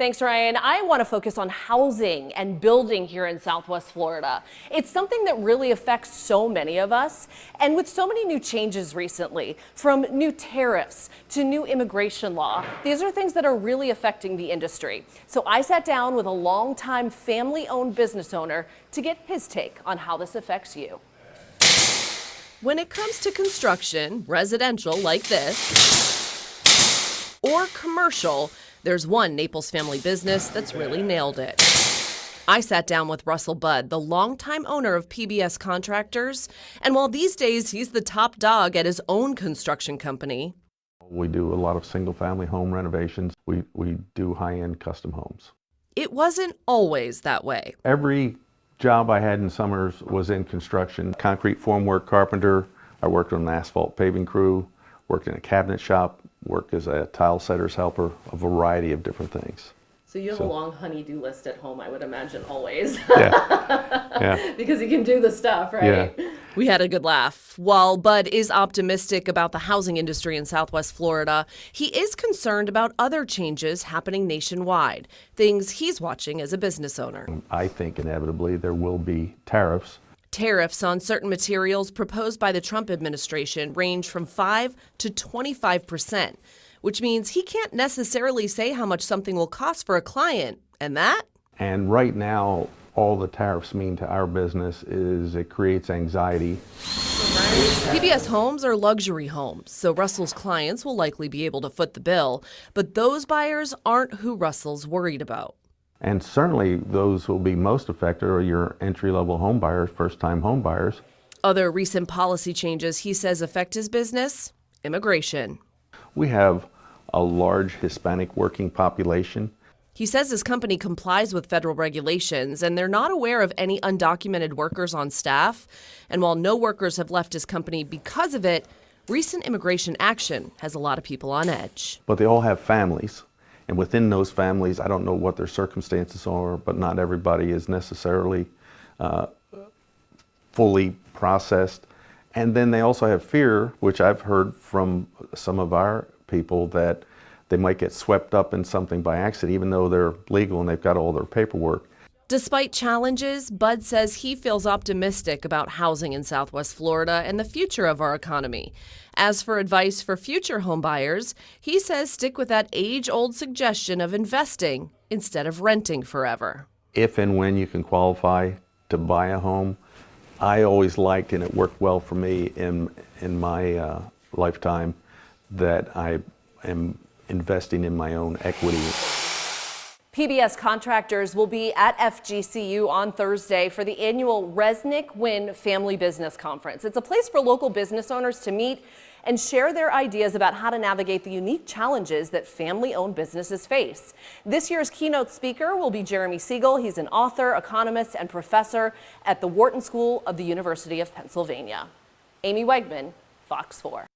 Thanks, Ryan. I want to focus on housing and building here in Southwest Florida. It's something that really affects so many of us. And with so many new changes recently, from new tariffs to new immigration law, these are things that are really affecting the industry. So I sat down with a longtime family-owned business owner to get his take on how this affects you. When it comes to construction, residential like this, or commercial, there's one Naples family business that's really nailed it. I sat down with Russell Budd, the longtime owner of PBS Contractors, and while these days he's the top dog at his own construction company. We do a lot of single-family home renovations. We do high-end custom homes. It wasn't always that way. Every job I had in summers was in construction. Concrete formwork carpenter. I worked on an asphalt paving crew, worked in a cabinet shop, worked as a tile setter's helper, a variety of different things. So you have a long honey-do list at home, I would imagine, always. Yeah. Because you can do the stuff, right? Yeah. We had a good laugh. While Bud is optimistic about the housing industry in Southwest Florida, he is concerned about other changes happening nationwide, things he's watching as a business owner. I think inevitably there will be tariffs. Tariffs on certain materials proposed by the Trump administration range from 5 to 25%, which means he can't necessarily say how much something will cost for a client. And that? And right now, all the tariffs mean to our business is it creates anxiety. PBS homes are luxury homes, so Russell's clients will likely be able to foot the bill. But those buyers aren't who Russell's worried about. And certainly those who will be most affected are your entry-level home buyers, first-time home buyers. Other recent policy changes he says affect his business: immigration. We have a large Hispanic working population. He says his company complies with federal regulations, and they're not aware of any undocumented workers on staff. And while no workers have left his company because of it, recent immigration action has a lot of people on edge. But they all have families. And within those families, I don't know what their circumstances are, but not everybody is necessarily fully processed. And then they also have fear, which I've heard from some of our people, that they might get swept up in something by accident, even though they're legal and they've got all their paperwork. Despite challenges, Bud says he feels optimistic about housing in Southwest Florida and the future of our economy. As for advice for future home buyers, he says stick with that age-old suggestion of investing instead of renting forever. If and when you can qualify to buy a home, I always liked, and it worked well for me in my lifetime, that I am investing in my own equity. PBS Contractors will be at FGCU on Thursday for the annual Resnick-Wynn Family Business Conference. It's a place for local business owners to meet and share their ideas about how to navigate the unique challenges that family-owned businesses face. This year's keynote speaker will be Jeremy Siegel. He's an author, economist, and professor at the Wharton School of the University of Pennsylvania. Amy Wegmann, Fox 4.